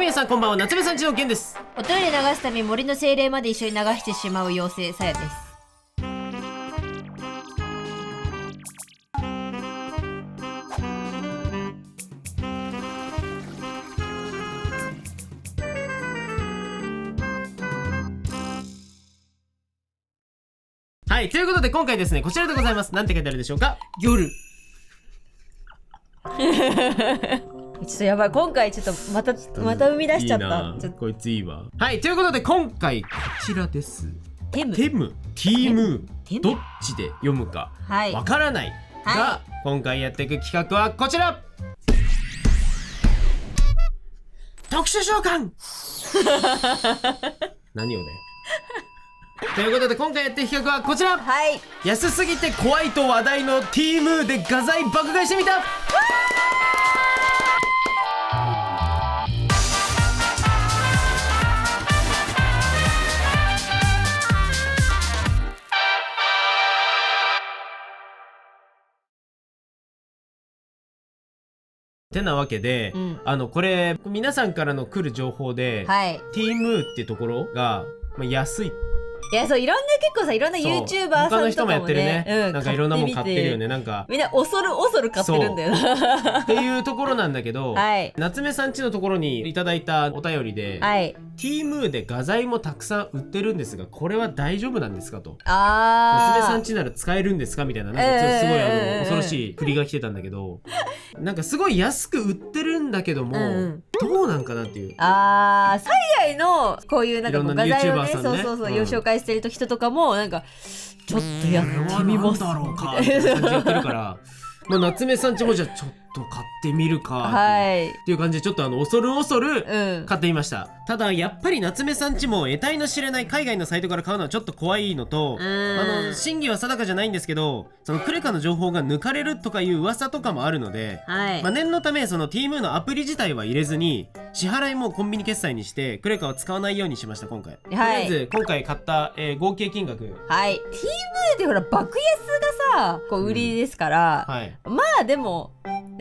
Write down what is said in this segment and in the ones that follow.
皆さんこんばんは、夏目さんちのけんです。おトイレ流すため森の精霊まで一緒に流してしまう妖精さやです。はい、ということで今回ですね、こちらでございます。なんて書いてあるでしょうか。夜。ちょっとやばい、今回ちょっとまた生み出しちゃった。いいな、こいついいわ。はい、ということで今回こちらです。テムどっちで読むかわからないが、今回やっていく企画はこちら。特殊召喚何をだよということで今回やっていく企画はこちら。安すぎて怖いと話題の T ムーで画材爆買いしてみた。てなわけで、これ皆さんからの来る情報で、T ムーっていうところが、安い。いや、そう、いろんな結構さ、いろんな YouTuber さんとかもね、他の人もやってるね、なんかいろんなもん買ってるよね。なんかみんな恐る買ってるんだよなっていうところなんだけど、夏目さんちのところにいただいたお便りで、T ムーで画材もたくさん売ってるんですが、これは大丈夫なんですかと。夏目さんちなら使えるんですかみたいな、なんかすごい恐ろしい振りが来てたんだけど、なんかすごい安く売ってるんだけども、どうなんかなっていう。最愛のこういうなんか画材をね、そう紹介してる人とかもなんかちょっとやってみますだろうかって感じで言ってるから夏目さんちもじゃあちょっと買ってみるかっていう感じで、ちょっと恐る買ってみました。ただやっぱり夏目さんちも得体の知れない海外のサイトから買うのはちょっと怖いのと、真偽は定かじゃないんですけど、そのクレカの情報が抜かれるとかいう噂とかもあるので、念のためその T ムーのアプリ自体は入れずに、支払いもコンビニ決済にしてクレカを使わないようにしました今回。とりあえず今回買った、合計金額、T ムーってほら爆安がさこう売りですから、まあでも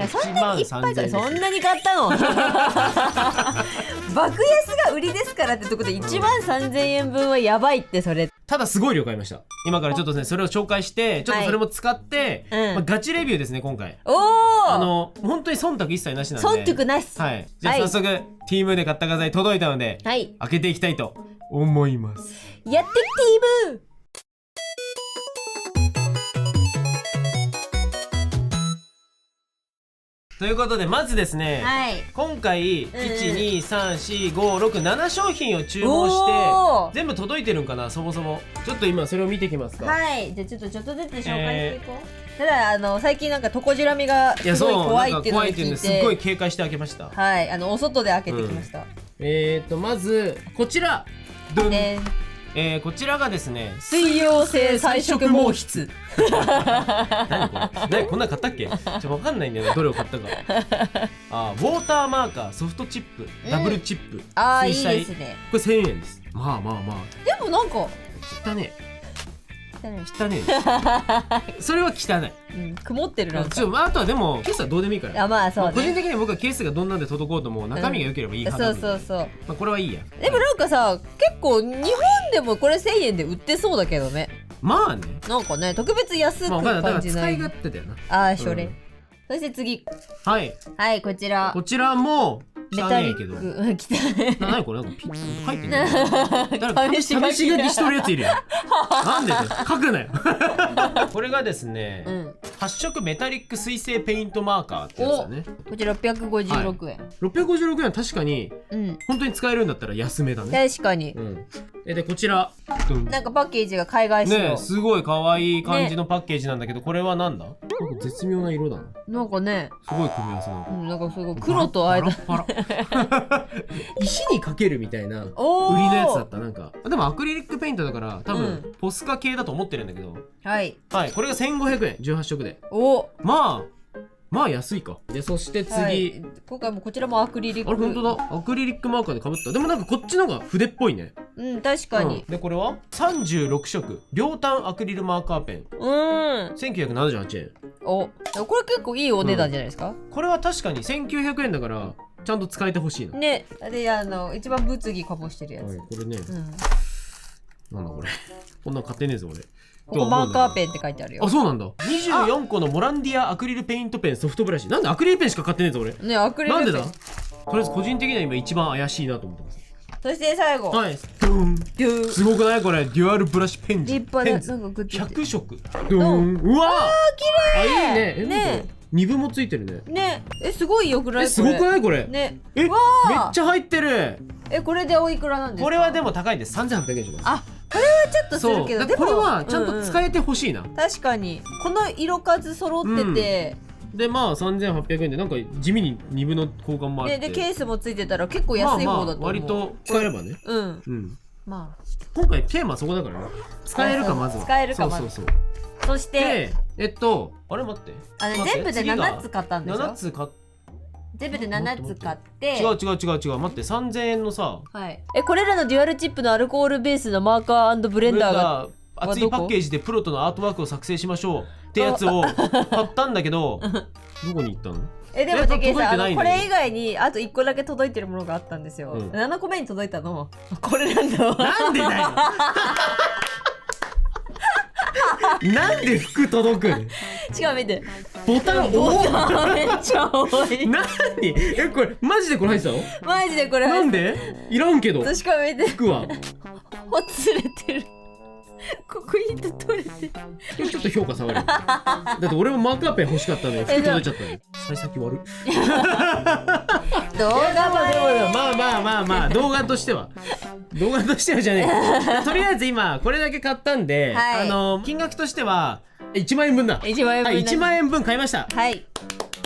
そんなにいっぱいか、そんなに買ったの爆安が売りですからってとこで13,000円分はやばいって。それただすごい量買いました。今からちょっとねそれを紹介して、ちょっとそれも使って、ガチレビューですね今回。本当に忖度一切なしなんで。忖度なし。じゃあ早速 T ムーで買った画材届いたので、開けていきたいと思います。やって T ムー。ということでまずですね、今回1234567商品を注文して全部届いてるんかな、そもそも。ちょっと今それを見てきますか。じゃあちょっとずつ紹介していこう。ただ最近なんかトコジラミがすごい怖いっていうのを聞いて、すっごい警戒して開けました。お外で開けてきました。まずこちら、こちらがですね、水溶性彩色毛筆何こんなん買ったっけ。分かんないんだよね、どれを買ったか。ウォーターマーカーソフトチップダブルチップ水彩。いいですね。これ1000円です。まあでもなんか汚ねそれは汚い。曇ってるな。あとはでもケースはどうでもいいから。個人的に僕はケースがどんなんで届こうとも中身が良ければいい派なので、これはいいや。でもなんかさ、結構日本でもこれ1000円で売ってそうだけどね。まあね、なんかね、特別安く感じない。使い勝手だよな。それ。そして次、こちらもメタリック。何これ、なんかピッ書いてる。誰試し書きしとるやついるやん。なんで書くなよ。これがですね、発色メタリック水性ペイントマーカーってやつだね。こちら656円。656円は確かに本当に使えるんだったら安めだね。確かに。でこちらなんかパッケージが海外仕様。すごい可愛い感じのパッケージなんだけど、これはなんだ。なんか絶妙な色だな。なんかね、すごい組み合わせなんかすごい黒と間。石にかけるみたいな売りのやつだった。なんかでもアクリリックペイントだから多分ポスカ系だと思ってるんだけど、これが1500円18色で。まあまあ安いか。でそして次、はい、今回もこちらもアクリリック。あれ本当だ、アクリリックマーカーでかぶった。でもなんかこっちのが筆っぽいね。うん確かに、でこれは36色両端アクリルマーカーペン、1978円。お、これ結構いいお値段じゃないですか。これは確かに1900円だからちゃんと使えてほしいな。ね、で一番物議かもしてるやつ、これね、なんだこれこんなの買ってねえぞ俺。ここマーカーペンって書いてあるよ。あ、そうなんだ。24個のモランディアアクリルペイントペンソフトブラシ。なんでアクリルペンしか買ってねえぞ俺。ね、アクリルペンなんでだ。とりあえず個人的には今一番怪しいなと思ってます。そして最後、はい、すごくないこれ。デュアルブラシペンジ、立派な、なんか100色。うわー、綺麗。いいね。ね、2分もついてるね。ね、すごいよくない？すごくないこれ。ね、めっちゃ入ってる。これでおいくらなんですか？これはでも高いです。3800円します。あ、これはちょっとするけど、でもこれはちゃんと使えてほしいな。確かにこの色数揃ってて、でまあ3800円でなんか地味に2分の交換もあって、でケースもついてたら結構安い方だと思う。割と使えればね。まあ今回テーマそこだからね。使えるかまずは。使えるかまず。そしてあれ待って。全部で7つ買ったんですよ。7つ買って。全部で7つ買って。違う待って3000円のさ、はい、これらのデュアルチップのアルコールベースのマーカー&ブレンダーが厚いパッケージでプロとのアートワークを作成しましょうってやつを買ったんだけどどこに行ったの？でもジケイさん、これ以外にあと1個だけ届いてるものがあったんですよ。7個目に届いたのこれなんだわ。なんでだよなんで服届くの？違う、見て、ボタンめっちゃ多い。何？これマジでこれ入ってたの？マジでこれ入ってなんで？いらんけど。確か見て、服はほつれてる。ここ糸取れてる。ちょっと評価下がる。だって俺もマーカーペン欲しかったのに服届いちゃったのに。幸先悪い。動画はまあ動画としてはじゃねえ。とりあえず今これだけ買ったんで、金額としては1万円分だ。1万円分買いました。はい。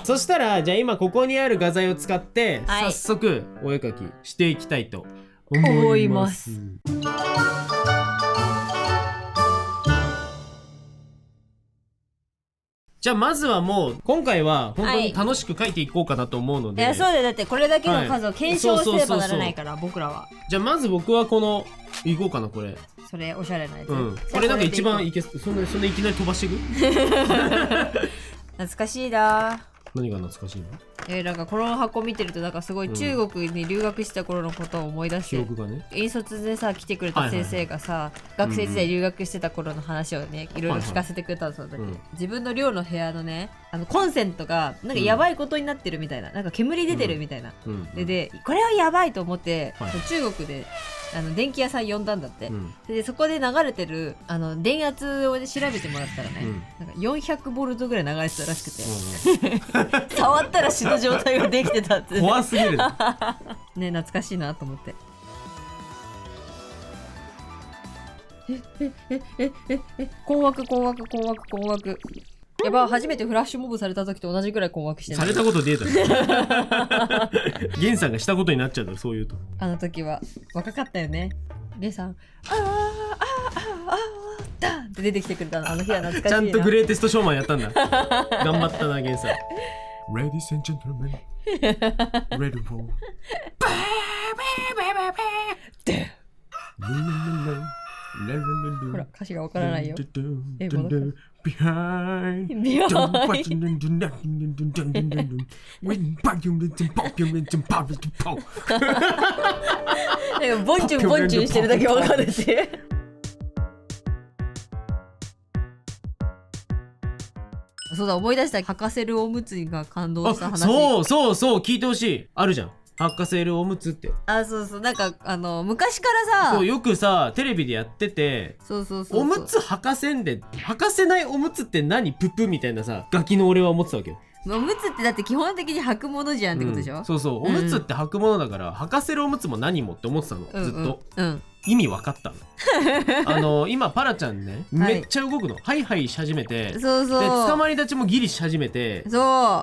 そしたらじゃあ今ここにある画材を使って早速お絵描きしていきたいと思います。じゃあまずはもう今回は本当に楽しく描いていこうかなと思うので、そうだよ。だってこれだけの数を検証すればならないから、僕らは。じゃあまず僕はこのいこうかな。これそれおしゃれなやつ。これなんか一番いけそんないきなり飛ばしていく？懐かしいな。何が懐かしいの？なんかこの箱見てるとなんかすごい中国に留学した頃のことを思い出して、記憶がね、引率でさ来てくれた先生がさ、学生時代留学してた頃の話をねいろいろ聞かせてくれたんですよ。自分の寮の部屋のねコンセントがなんかやばいことになってるみたいな、なんか煙出てるみたいな、でこれはやばいと思って、中国で電気屋さん呼んだんだって、でそこで流れてる電圧を調べてもらったらね、なんか400ボルトぐらい流れてたらしくて、触ったら死ぬ状態ができてたって。怖すぎるね。懐かしいなと思って。困惑。やば、初めてフラッシュモブされた時と同じぐらい困惑してる。されたことねえだろ。ゲンさんがしたことになっちゃうだろ、そういうと。あの時は若かったよね。ゲンさんだって出てきてくれたの、あの日は懐かしいな。ちゃんとグレーテストショーマンやったんだ。頑張ったな、ゲンさん。Ladies and gentlemen, ready for ほら歌詞がわからないよ。英語だから。ボンチュンしてるだけわかるってそうだ、思い出した。履かせるおむつが感動した話。そう聞いてほしい。あるじゃん、履かせるおむつって。そうなんか昔からさ、よくさテレビでやってて、おむつ履かせんで、履かせないおむつって何ププみたいなさ、ガキの俺は思ってたわけよ。おむつってだって基本的に履くものじゃんってことでしょ。おむつって履くものだから、履かせるおむつも何もって思ってたの、ずっと。意味分かったの。今パラちゃんね、めっちゃ動くの。ハイハイし始めて、で捕まり立ちもギリし始めて、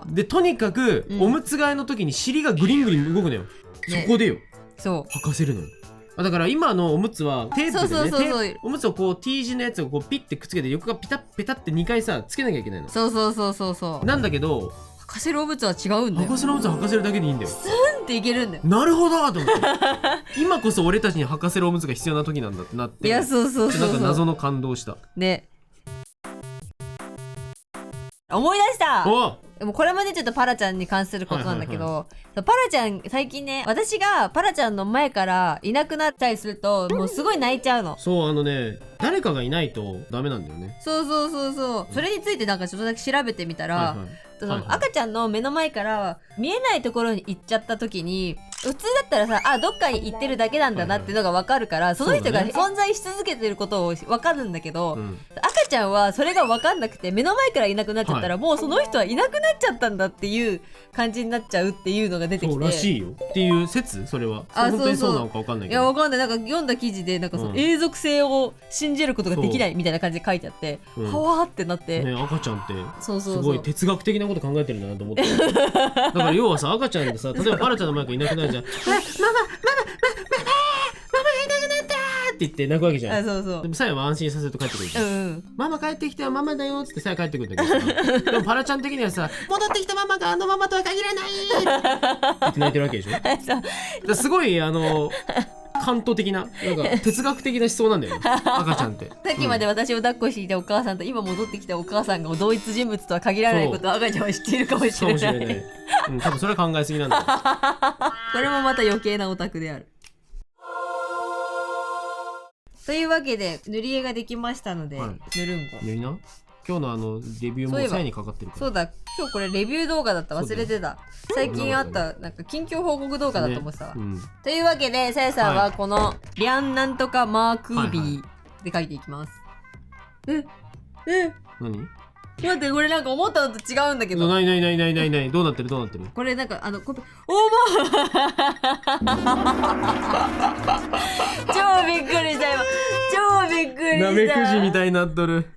でとにかくおむつ替えの時に尻がグリングリン動くのよ。そこでよ、履かせるのよ。だから今のおむつはテープでね、おむつをこう T 字のやつをこうピッてくっつけて、横がピタッペタって2回さつけなきゃいけないの。なんだけど履かせるおむつは違うんだよ。履かせるおむつは履かせるだけでいいんだよ。スンっていけるんだよ。なるほどと思って今こそ俺たちに履かせるおむつが必要な時なんだってなって、いやそうそうそうそう、なんか謎の感動したね。思い出した。おでもこれもねちょっとパラちゃんに関することなんだけど、パラちゃん最近ね、私がパラちゃんの前からいなくなったりするともうすごい泣いちゃうの。そう誰かがいないとダメなんだよね。そうそうそうそう、それについてなんかちょっとだけ調べてみたら、その赤ちゃんの目の前から見えないところに行っちゃった時に、普通だったらさ、どっかに行ってるだけなんだなっていうのが分かるから、その人が存在し続けてることを分かるんだけど、赤ちゃんはそれが分かんなくて目の前からいなくなっちゃったら、もうその人はいなくなっちゃったんだっていう感じになっちゃうっていうのが出てきて、そうらしいよっていう説。それは本当にそうなのか分かんないけど、いや分かんない。なんか読んだ記事でなんかその永続性を信じることができないみたいな感じで書いてあって、はわーってなって、赤ちゃんってすごい哲学的なこと考えてるんだなと思ってだから要はさ、赤ちゃんでさ、例えばパラちゃんの前からいなくなるじゃんママがいなくなったって言って泣くわけじゃん。そうそう。でもさやは安心させると帰ってくるじゃん、ママ帰ってきたよ、ママだよっつってさや帰ってくるんだけどさでもパラちゃん的にはさ、戻ってきたママがあのママとは限らないって泣いてるわけでしょだすごいカント的な、なんか哲学的な思想なんだよね赤ちゃんってさっきまで私を抱っこしていたお母さんと今戻ってきたお母さんが同一人物とは限らないことを赤ちゃんは知っているかもしれない。多分それは考えすぎなんだよこれもまた余計なオタクである。というわけで塗り絵ができましたので、塗るんご塗りな。今日のレビューもさやにかかってるから。そうだ、今日これレビュー動画だった、忘れてた。最近あったなんか近況報告動画だと思ってたわ、というわけでさやさんはこのリャンなんとかマークービーで書いていきます。何？待って、これなんか思ったのと違うんだけど。ないどうなってるこれなんか超びっくりした今。超びっくりした。なめくじみたいになっとる。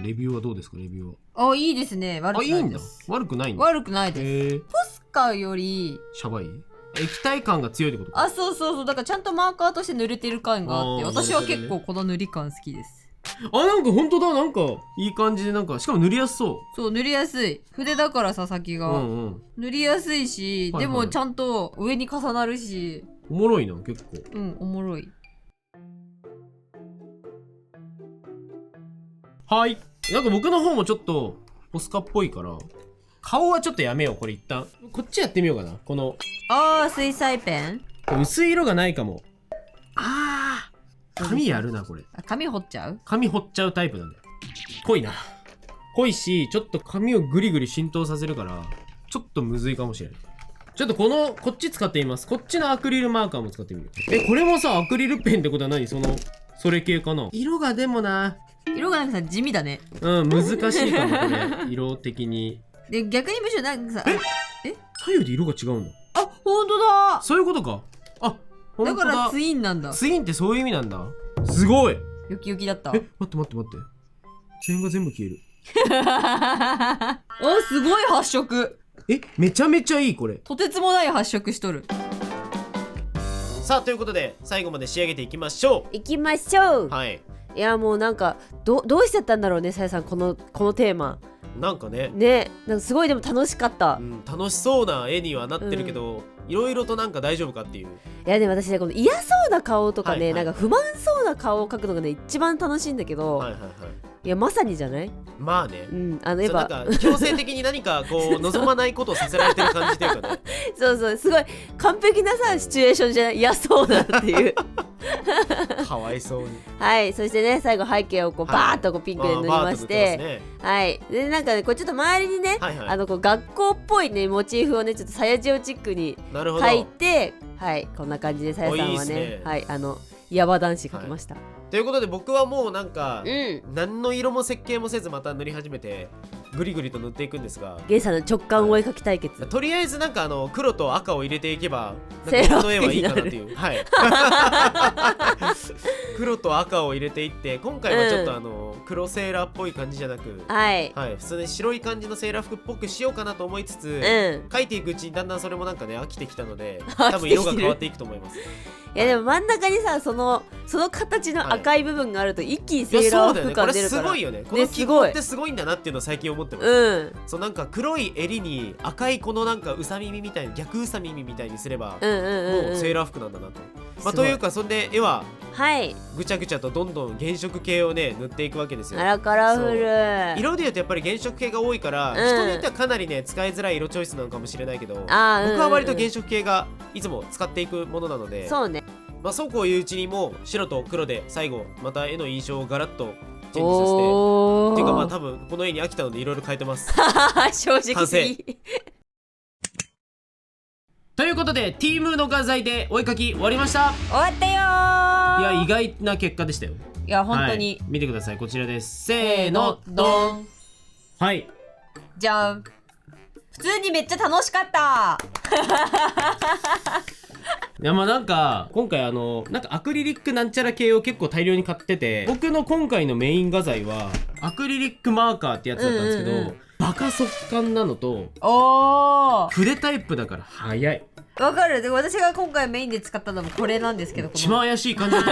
レビューはどうですか？レビューは。いいですね。悪くないです。いいんだ。悪くないんだ。悪くないです。ポスカよりシャバい？液体感が強いってことか。そうだからちゃんとマーカーとして塗れてる感があって、私は結構この塗り感好きです。なんか本当だ、なんかいい感じで、なんかしかも塗りやすそう。そう、塗りやすい。筆だからさ、先が、塗りやすいし、でもちゃんと上に重なるし、おもろいな、結構。おもろい。はい。なんか僕の方もちょっとポスカっぽいから、顔はちょっとやめよう。これ一旦こっちやってみようかな。この水彩ペン薄い色がないかも。髪やるなこれ。髪彫っちゃう？髪彫っちゃうタイプなんだよ。濃いな。濃いし、ちょっと髪をグリグリ浸透させるからちょっとむずいかもしれない。ちょっとこっち使ってみます。こっちのアクリルマーカーも使ってみる。これもさアクリルペンってことは何？それ系かな。色がでもな、色がなんかさ地味だね。難しいかもこれ色的に。で逆にむしろなんかさ、左右で色が違うんだ。本当だ。そういうことか。本当だ。だからツインなんだ。ツインってそういう意味なんだ。すごい。よきよきだった。待って。点が全部消える。すごい発色。めちゃめちゃいいこれ。とてつもない発色しとる。さあということで最後まで仕上げていきましょう。はい。いやもうなんかどうしちゃったんだろうね、さやさん、このテーマ。なんかね、なんかすごいでも楽しかった、楽しそうな絵にはなってるけど、いろいろとなんか大丈夫かっていう。いやでも私ね、この嫌そうな顔とかね、なんか不満そうな顔を描くのがね一番楽しいんだけど、いやまさにじゃない？まあね、なんか強制的に何かこう望まないことをさせられてる感じというかねそうすごい完璧なさシチュエーションじゃない？嫌そうだっていうかわいそうに。はい、そしてね最後背景をこうバーッとこうピンクで塗りまして、でなんかねこうちょっと周りにね、こう学校っぽいねモチーフをねちょっとサヤジオチックに描いて、こんな感じでさやさんはね、ヤバ男子描きました。ということで僕はもうなんか、何の色も設計もせずまた塗り始めてグリグリと塗っていくんですが、ゲイさんの直感お絵描き対決、とりあえずなんか黒と赤を入れていけばなんかこの絵はいいかなっていう、黒と赤を入れていって、今回はちょっと黒セーラーっぽい感じじゃなく、普通に白い感じのセーラー服っぽくしようかなと思いつつ、描いていくうちにだんだんそれもなんかね飽きてきたので、多分色が変わっていくと思います。いやでも真ん中にさその形の赤い部分があると一気にセーラー服感出るから。これすごいよね。この記号ってすごいんだなっていうのを最近思ってます。そうなんか黒い襟に赤いこのなんかうさ耳みたいに逆うさ耳みたいにすればもうセーラー服なんだなと。まあというかそんで絵はぐちゃぐちゃとどんどん原色系をね塗っていくわけですよ。あらカラフル。色でいうとやっぱり原色系が多いから人によってはかなりね使いづらい色チョイスなのかもしれないけど、僕は割と原色系がいつも使っていくものなので。そうね。まあそうこういううちにも白と黒で最後また絵の印象をガラッとチェンジさせて、っていうかまあ多分この絵に飽きたのでいろいろ変えてます。正直すぎ。ということで T ムーの画材でお絵かき終わりました。終わったよー。いや意外な結果でしたよ。いや本当に、見てください、こちらです。せーのドン。はい、じゃん。普通にめっちゃ楽しかった。いやまあなんか今回なんかアクリリックなんちゃら系を結構大量に買ってて、僕の今回のメイン画材はアクリリックマーカーってやつだったんですけど、バカ速乾なのと筆タイプだから早い。わかる。で私が今回メインで使ったのもこれなんですけど、一番怪しい感じだっ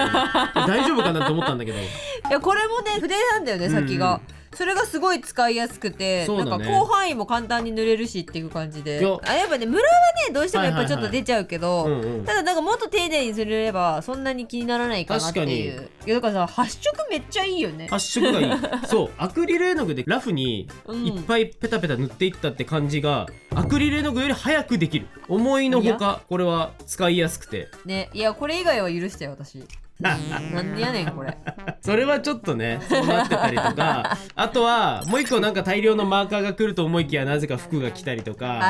たね。大丈夫かなと思ったんだけど、いやこれもね筆なんだよね先が。それがすごい使いやすくて、なんか広範囲も簡単に塗れるしっていう感じで、やっぱねムラはねどうしてもやっぱちょっと出ちゃうけど、ただなんかもっと丁寧にすればそんなに気にならないかなっていう。いやだからさ発色めっちゃいいよね。発色がいい。そうアクリル絵の具でラフにいっぱいペタペタ塗っていったって感じが、アクリル絵の具より早くできる。思いのほかこれは使いやすくてね。いやこれ以外は許したよ私。なんでやねんこれ。それはちょっとねそうなってたりとか、あとはもう一個なんか大量のマーカーが来ると思いきやなぜか服が来たりとか、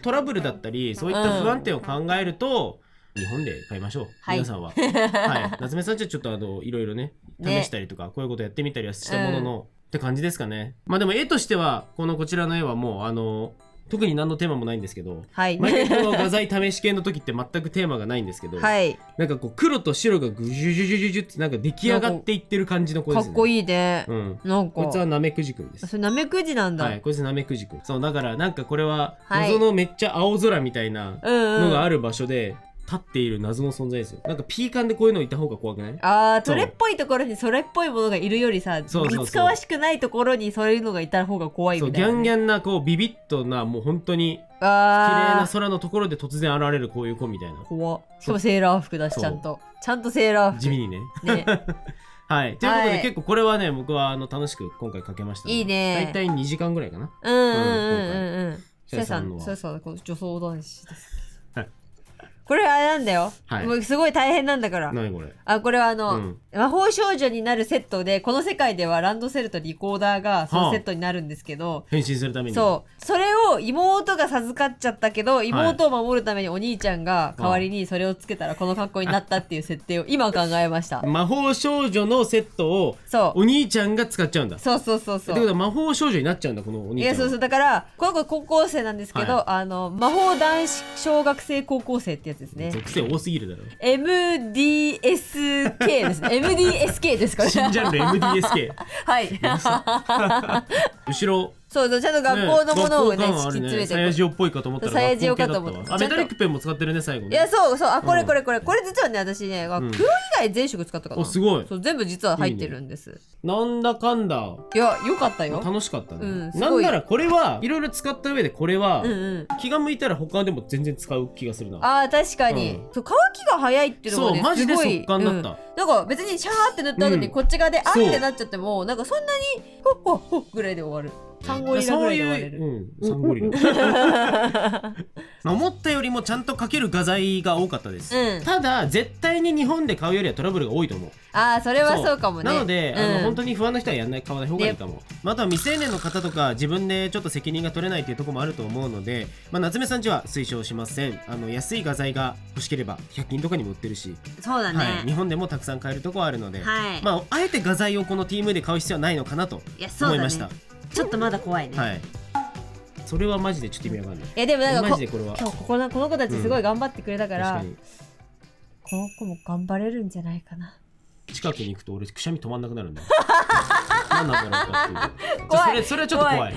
トラブルだったりそういった不安定を考えると、日本で買いましょう、皆さんは。はい、夏目さんちはちょっといろいろね試したりとか、こういうことやってみたりはしたものの、って感じですかね。まあでも絵としてはこちらの絵はもう特に何のテーマもないんですけど、毎回この画材試し系の時って全くテーマがないんですけど、なんかこう黒と白がグジュジュジュジュジュってなんか出来上がっていってる感じの子ですね。かっこいいね。なんかこいつはナメクジくんです。それナメクジなんだ。はい、こいつナメクジくん。そうだからなんかこれは謎のめっちゃ青空みたいなのがある場所で立っている謎の存在ですよ。なんかピーカンでこういうのいた方が怖くない？それっぽいところにそれっぽいものがいるよりさ、似つかわしくないところにそういうのがいた方が怖いみたいな、ギャンギャンなこうビビッとなもう本当に綺麗な空のところで突然現れるこういう子みたいな。怖っ。しかもセーラー服だしちゃんとセーラー服。地味にね。はい、ということで結構これはね僕は楽しく今回かけました。いいね。だいたい2時間ぐらいかな。シェさんそう女装男子です。これあれなんだよ、もうすごい大変なんだから。何これ？これは魔法少女になるセットで、この世界ではランドセルとリコーダーがそのセットになるんですけど、変身するためにそれを妹が授かっちゃったけど、妹を守るためにお兄ちゃんが代わりにそれをつけたらこの格好になったっていう設定を今考えました。魔法少女のセットをお兄ちゃんが使っちゃうんだ。そうってことは魔法少女になっちゃうんだこのお兄ちゃん。いやそうだからこの子高校生なんですけど、魔法男子小学生高校生ってやつですね。属性多すぎるだろ。MDSK ですね。MDSK ですかね。新ジャンル MDSK。はい。後ろ。そうちゃんと学校のものをね敷き詰めて。サヤジオっぽいかと思ったらサヤジオかと思った。メタリックペンも使ってるね最後に。いやそうこれ実はね私ね黒以外全色使ったかな。すごい。そう全部実は入ってるんです。なんだかんだ。いや良かったよ。楽しかったね。なんならこれはいろいろ使った上でこれは気が向いたら他でも全然使う気がするな。確かに。乾きが早いっていうのがねマジで速乾だった。なんか別にシャーって塗った後にこっち側でってなっちゃってもなんかそんなにほっぐらいで終わる。サンゴリラぐらいで終われる。サンゴリラ。思ったよりもちゃんと描ける画材が多かったです。ただ絶対に日本で買うよりはトラブルが多いと思う。それはそうかもね。なので本当に不安な人は買わない方がいいかも。あとは未成年の方とか自分でちょっと責任が取れないっていうところもあると思うので、夏目さんちは推奨しません。安い画材が欲しければ100均とかにも売ってるし、そうだね。日本でもたくさん買えるところあるので、あえて画材をこの T ムで買う必要はないのかなと思いました。ちょっとまだ怖いね。それはマジでちょっと意味わかんない。いやでもなんかマジでこれは今日この子たちすごい頑張ってくれたから、この子も頑張れるんじゃないかな。近くに行くと俺くしゃみ止まんなくなるんだ。何なんだろうかっていう。それはちょっと怖い。